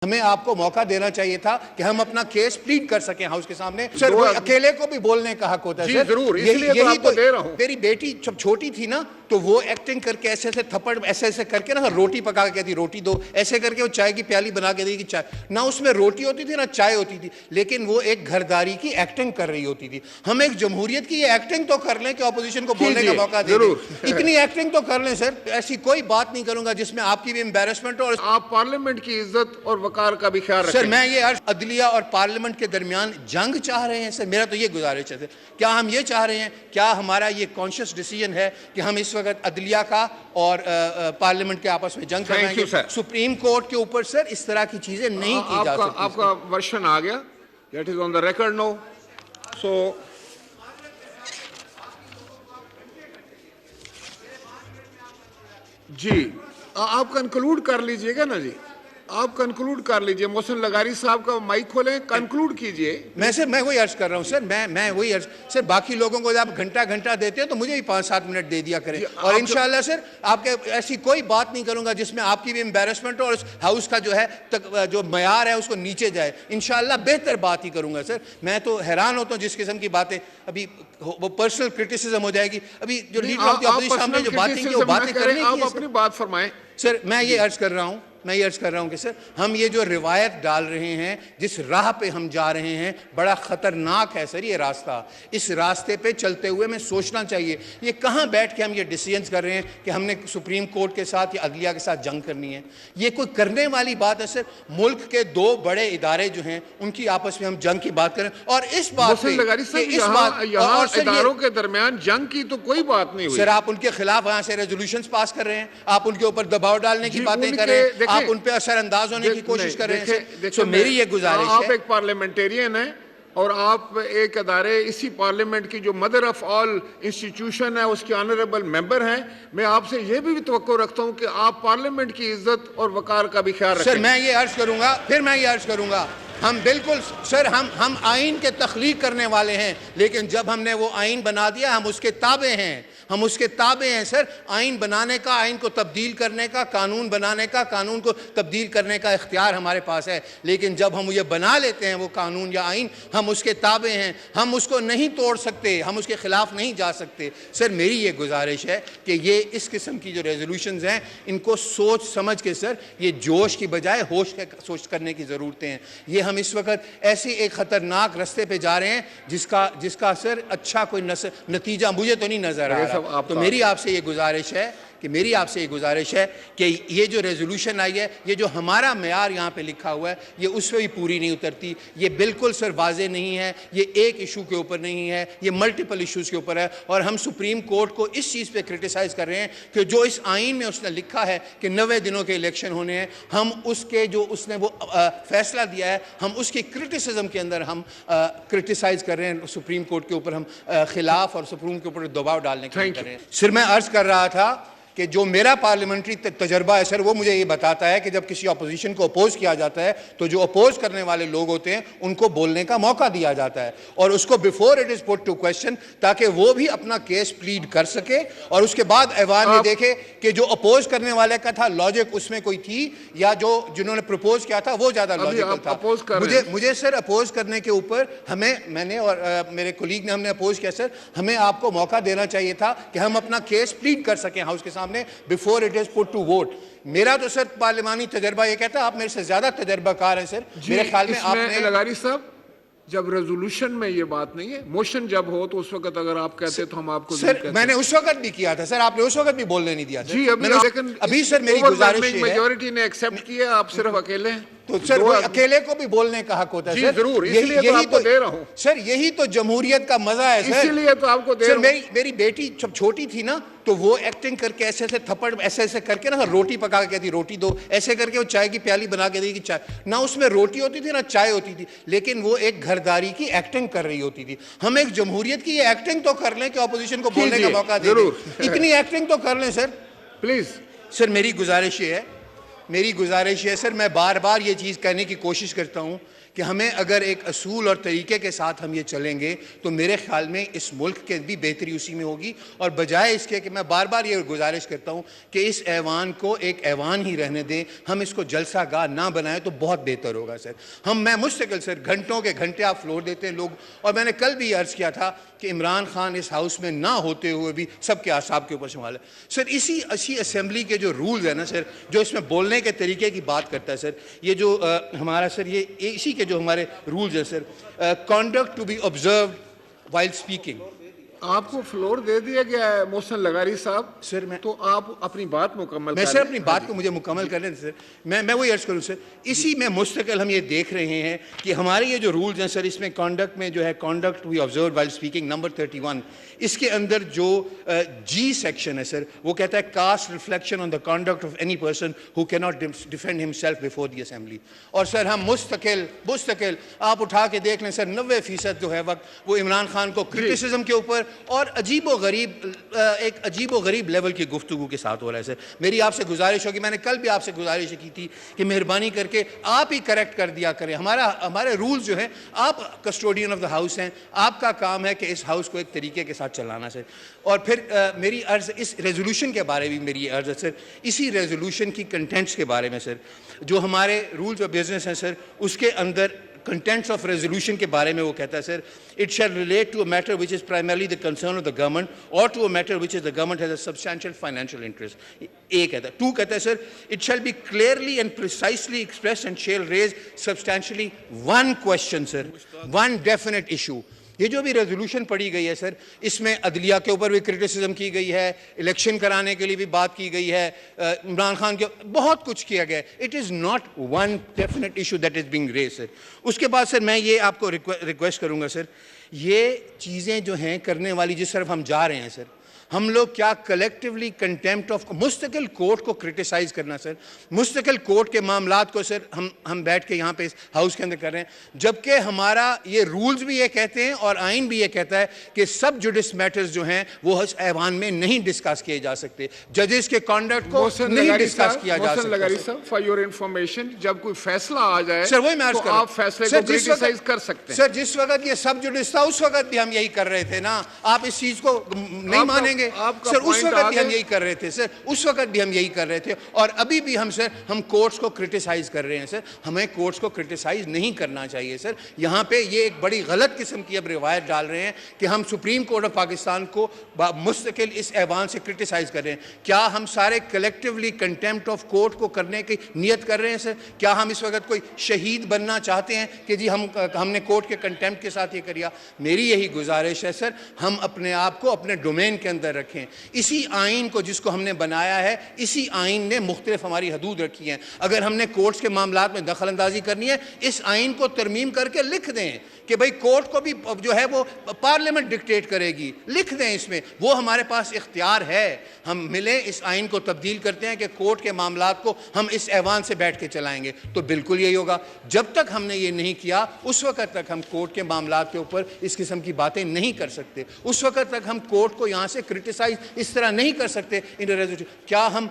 हमें आपको मौका देना चाहिए था कि हम अपना केस प्लीड कर सकें हाउस के सामने। सर वो अकेले को भी बोलने का हक होता है सर। जरूर, यही तो दे रहा हूं। मेरी बेटी जब छोटी थी ना तो वो एक्टिंग करके ऐसे ऐसे थप्पड़ ऐसे ऐसे करके ना रोटी पका के कहती रोटी दो, ऐसे करके वो चाय की प्याली बना के देगी चाय ना, उसमें रोटी होती थी ना चाय होती थी, लेकिन वो एक घरदारी की एक्टिंग कर रही होती थी। हम एक जमहूरियत की ये एक्टिंग तो कर लें कि ऑपोजिशन को बोलने का मौका दे दें। इतनी एक्टिंग तो कर लें सर। ऐसी कोई बात नहीं करूंगा जिसमें आपकी भी एम्बैरेसमेंट हो और आप पार्लियामेंट की इज्जत और वकार का भी ख्याल रखें। सर मैं ये अर्ज अदलिया और पार्लियामेंट के दरमियान जंग चाह रहे हैं सर, मेरा तो ये गुजारिश है सर। क्या हम ये चाह रहे हैं, क्या हमारा ये कॉन्शियस डिसीजन है कि हम इस वक्त अदलिया का और पार्लियामेंट के आपस में जंग कराएंगे? सुप्रीम कोर्ट के ऊपर सर इस तरह की चीजें नहीं की जा सकती। आपका वर्शन आ गया, that is on the record no. So जी आप कंक्लूड कर लीजिएगा ना जी, आप कंक्लूड कर लीजिए। मोहसिन लगारी साहब का माइक खोलें, कंक्लूड कीजिए। मैं वही अर्ज कर रहा हूँ सर, मैं वही अर्ज सर। बाकी लोगों को जब घंटा घंटा देते हैं तो मुझे भी 5-7 मिनट दे दिया करें और इंशाल्लाह सर आपके ऐसी कोई बात नहीं करूंगा जिसमें आपकी भी एम्बैरेसमेंट हो और हाउस का जो है जो मयार है उसको नीचे जाए। इंशाल्लाह बेहतर बात ही करूंगा सर। मैं तो हैरान होता हूँ जिस किस्म की बातें अभी वो पर्सनल क्रिटिसिज्म हो जाएगी। अभी जो लीडर ऑफ द अपोजिशन ने जो बातें की वो बातें करने की, आप अपनी बात फरमाएं सर। मैं ये अर्ज कर रहा हूं कि सर हम ये जो रिवायत डाल रहे हैं, जिस राह पे हम जा रहे हैं, बड़ा खतरनाक है सर ये रास्ता। इस रास्ते पे चलते हुए में सोचना चाहिए ये कहां बैठ के हम ये डिसीजंस कर रहे हैं कि हमने सुप्रीम कोर्ट के साथ या अदलिया के साथ जंग करनी है। ये कोई करने वाली बात है सर? मुल्क के 2 बड़े इदारे जो हैं उनकी आपस में हम जंग की बात करें और इस बात पे इदारों के दरमियान जंग की तो कोई बात नहीं हुई सर। आप उनके खिलाफ वहां से रेजोल्यूशंस पास कर रहे हैं, आप उनके ऊपर दबाव डालने की बातें कर रहे हैं, आप उन पे असरअंदाज होने की कोशिश कर रहे हैं। तो मेरी ये गुजारिश है, आप एक पार्लियामेंटेरियन हैं और आप एक अदारे इसी पार्लियामेंट की जो मदर ऑफ ऑल इंस्टीट्यूशन है उसके ऑनरेबल मेंबर हैं। मैं आपसे ये भी तवक्को रखता हूं कि आप पार्लियामेंट की इज्जत और वकार का भी ख्याल रखें। सर मैं ये अर्ज करूंगा हम बिल्कुल सर हम आइन के तख्लीक करने वाले हैं, लेकिन जब हमने वो आइन बना दिया हम उसके ताबे हैं सर। आइन बनाने का, आइन को तब्दील करने का, कानून बनाने का, कानून को तब्दील करने का इख्तियार हमारे पास है, लेकिन जब हम ये बना लेते हैं वो कानून या आइन, हम उसके ताबे हैं, हम उसको नहीं तोड़ सकते, हम उसके खिलाफ नहीं जा सकते। सर मेरी ये गुजारिश है कि ये इस किस्म की जो रेजोल्यूशंस हैं इनको सोच समझ के सर, ये जोश की बजाय होश के सोच करने की ज़रूरतें हैं। ये हम इस वक्त ऐसी एक ख़तरनाक रास्ते पे जा रहे हैं जिसका सर अच्छा कोई नतीजा मुझे तो नहीं नज़र आ रहा। तो मेरी आपसे ये गुजारिश है कि ये जो रेजोल्यूशन आई है, ये जो हमारा मेयार यहाँ पे लिखा हुआ है, ये उस पर भी पूरी नहीं उतरती। ये बिल्कुल सर वाजे नहीं है, ये एक इशू के ऊपर नहीं है, ये मल्टीपल इशूज़ के ऊपर है। और हम सुप्रीम कोर्ट को इस चीज़ पे क्रिटिसाइज़ कर रहे हैं कि जो इस आइन में उसने लिखा है कि 90 दिनों के इलेक्शन होने हैं, हम उसके जो उसने वो फैसला दिया है, हम उसकी क्रिटिसिज्म के अंदर हम क्रिटिसाइज़ कर रहे हैं सुप्रीम कोर्ट के ऊपर, हम खिलाफ और सुप्रीम के ऊपर दबाव डालने की कर रहे हैं। सिर्फ मैं अर्ज़ कर रहा था कि जो मेरा पार्लियामेंट्री तजर्बा है सर, वो मुझे ये बताता है कि जब किसी अपोजिशन को अपोज किया जाता है तो जो अपोज करने वाले लोग होते हैं उनको बोलने का मौका दिया जाता है और उसको before it is put to question, ताकि वो भी अपना केस प्लीड कर सके और उसके बाद ऐवान में देखे कि जो अपोज करने वाले का था लॉजिक उसमें कोई थी या जो जिन्होंने प्रपोज किया था वो ज्यादा लॉजिकल था। मुझे सर अपोज करने के ऊपर मैंने और मेरे कोलीग ने हमने अपोज किया सर, हमें आपको मौका देना चाहिए था कि हम अपना केस प्लीड कर सकें हाउस के सामने before it is put to vote. मेरा तो सर पार्लिमानी तजर्बा ये कहता है, आप मेरे से ज्यादा तजर्बाकार हैं सर। मेरे ख्याल में आपने लगारी साहब, जब रेजोल्यूशन में ये बात नहीं है, मोशन जब हो तो उस वक्त अगर आप कहते तो हम आपको सर मैंने उस वक्त भी किया था सर, आपने उस वक्त भी बोलने नहीं दिया जी। अभी सर मेरी गुजारिश है, मेजॉरिटी ने एक्सेप्ट किया, आप सिर्फ अकेले हैं तो सर वो अकेले को भी बोलने का हक होता है सर। जरूर, यही तो दे रहा हूं सर, यही तो जमहूरियत का मजा है सर, इसीलिए तो आपको दे रहा हूं। मेरी बेटी जब छोटी थी ना तो वो एक्टिंग करके ऐसे ऐसे थप्पड़ ऐसे ऐसे करके ना रोटी पका के कहती रोटी दो, ऐसे करके वो चाय की प्याली बना के देगी चाय ना, उसमें रोटी होती थी ना चाय होती थी, लेकिन वो एक घरदारी की एक्टिंग कर रही होती थी। हम एक जमहूरियत की ये एक्टिंग तो कर लें कि ऑपोजिशन को बोलने का मौका दे दें। इतनी एक्टिंग तो कर लें सर प्लीज। सर मेरी गुजारिश ये है मेरी गुजारिश है सर, मैं बार बार ये चीज़ कहने की कोशिश करता हूँ कि हमें अगर एक असूल और तरीके के साथ हम ये चलेंगे तो मेरे ख्याल में इस मुल्क के भी बेहतरी उसी में होगी। और बजाय इसके कि मैं बार बार ये गुजारिश करता हूँ कि इस ऐवान को एक ऐवान ही रहने दें, हम इसको जलसा गाह ना बनाएं तो बहुत बेहतर होगा सर। मैं मुस्तकिल सर घंटों के घंटे आप फ्लोर देते हैं लोग, और मैंने कल भी अर्ज़ किया था कि इमरान खान इस हाउस में ना होते हुए भी सबके आसाब के ऊपर संभाल है सर। इसी अच्छी असम्बली के जो रूल्स है ना सर, जो इसमें बोलने के तरीके की बात करता है सर, ये जो हमारा सर ये इसी के जो हमारे रूल्स हैं sir, conduct to be observed while speaking. आपको फ्लोर दे दिया गया है मोहसिन लगारी साहब सर। तो आप अपनी बात मुकम्मल मैं सर अपनी बात को मुझे मुकम्मल करने दें सर। मैं वही अर्ज़ करूँ सर, इसी में मुस्तकिल हम ये देख रहे हैं कि हमारे ये जो रूल्स हैं सर, इसमें कॉन्डक्ट में जो है conduct we observe while speaking number 31, इसके अंदर जो जी सेक्शन है सर, वो कहता है cast reflection on the conduct of any person who can not defend himself before the assembly. और सर हम मुस्तकिल आप उठा के देख लें सर, 90% जो है वक्त वो इमरान खान को क्रिटिसिज्म के ऊपर और एक अजीब व गरीब लेवल की गुफ्तगू के साथ हो रहा है सर। मेरी आपसे गुजारिश होगी, मैंने कल भी आपसे गुजारिश की थी कि मेहरबानी करके आप ही करेक्ट कर दिया करें। हमारे रूल्स जो हैं, आप कस्टोडियन ऑफ द हाउस हैं, आपका काम है कि इस हाउस को एक तरीके के साथ चलाना सर। और फिर मेरी अर्ज़ इस रेजोल्यूशन के बारे में मेरी अर्ज़ है सर, इसी रेजोल्यूशन की कंटेंट्स के बारे में सर, जो हमारे रूल्स ऑफ बिजनेस हैं सर, उसके अंदर कंटेंट्स ऑफ रेजोल्यूशन के बारे में वो कहता है sir, it shall relate to a matter which is primarily the concern of the government और to a matter which is the government has a substantial financial interest. A कहता है। 2 कहता है sir, it shall be clearly and precisely expressed and shall raise substantially one question sir, one definite issue. ये जो भी resolution पढ़ी गई है सर, इसमें अदलिया के ऊपर भी क्रिटिसिज्म की गई है, इलेक्शन कराने के लिए भी बात की गई है, इमरान खान के बहुत कुछ किया गया है। It is not one definite issue that is being raise sir. उसके बाद सर मैं ये आपको रिक्वेस्ट करूँगा सर, ये चीज़ें जो हैं करने वाली जिस तरफ हम जा रहे हैं सर, हम लोग क्या कलेक्टिवली कंटेम्प्ट ऑफ मुस्तकिल कोर्ट को क्रिटिसाइज़ करना सर, मुस्तकिल कोर्ट के मामलात को सर हम बैठ के यहाँ पे इस हाउस के अंदर कर रहे हैं, जबकि हमारा ये रूल्स भी ये कहते हैं और आइन भी ये कहता है कि सब जुडिस मैटर्स जो हैं वो इस ऐवान में नहीं डिस्कस किए जा सकते, जजेस के कॉन्डक्ट को नहीं डिस्कस किया जा सकता। फॉर योर इंफॉर्मेशन, जब कोई फैसला आ जाए सर, वही मैं तो आप फैसले को क्रिटिसाइज कर सकते हैं सर। जिस वक्त ये सब जुडिस था उस वक्त भी हम यही कर रहे थे ना, आप इस चीज़ को नहीं मानेंगे सर। उस वक्त भी हम यही कर रहे थे सर, उस वक्त भी हम यही कर रहे थे, और अभी भी हम कोर्ट्स को क्रिटिसाइज कर रहे हैं सर। हमें कोर्ट्स को क्रिटिसाइज नहीं करना चाहिए सर। यहाँ पे ये एक बड़ी गलत किस्म की अब रिवायत डाल रहे हैं कि हम सुप्रीम कोर्ट ऑफ पाकिस्तान को मुस्तकिल इस ऐवान से क्रिटिसाइज कर रहे हैं। क्या हम सारे कलेक्टिवली कंटेम्प्ट ऑफ कोर्ट को करने की नियत कर रहे हैं सर? क्या हम इस वक्त कोई शहीद बनना चाहते हैं कि जी हमने कोर्ट के कंटेम्प्ट के साथ ये किया? मेरी यही गुजारिश है सर, हम अपने आप को अपने डोमेन के अंदर रखें। इसी आइन को जिसको हमने बनाया है, इसी आइन ने मुख्तलिफ हमारी हदूद रखी हैं। अगर हमने कोर्ट्स के मामलात में दखल अंदाजी करनी है, इस आइन को तरमीम करके लिख दें कि भाई कोर्ट को भी जो है वो पार्लियामेंट डिक्टेट करेगी, लिख दें इसमें, वो हमारे पास इख्तियार है। हम मिले इस आइन को तब्दील करते हैं कि कोर्ट के मामलात को हम इस ऐवान से बैठ के चलाएंगे, तो बिल्कुल यही होगा। जब तक हमने ये नहीं किया उस वक्त तक हम कोर्ट के मामलात के ऊपर इस किस्म की बातें नहीं कर सकते। उस वक्त तक हम कोर्ट को यहाँ से क्रिटिसाइज इस तरह नहीं कर सकते इन रेजोल्यूशन। क्या हम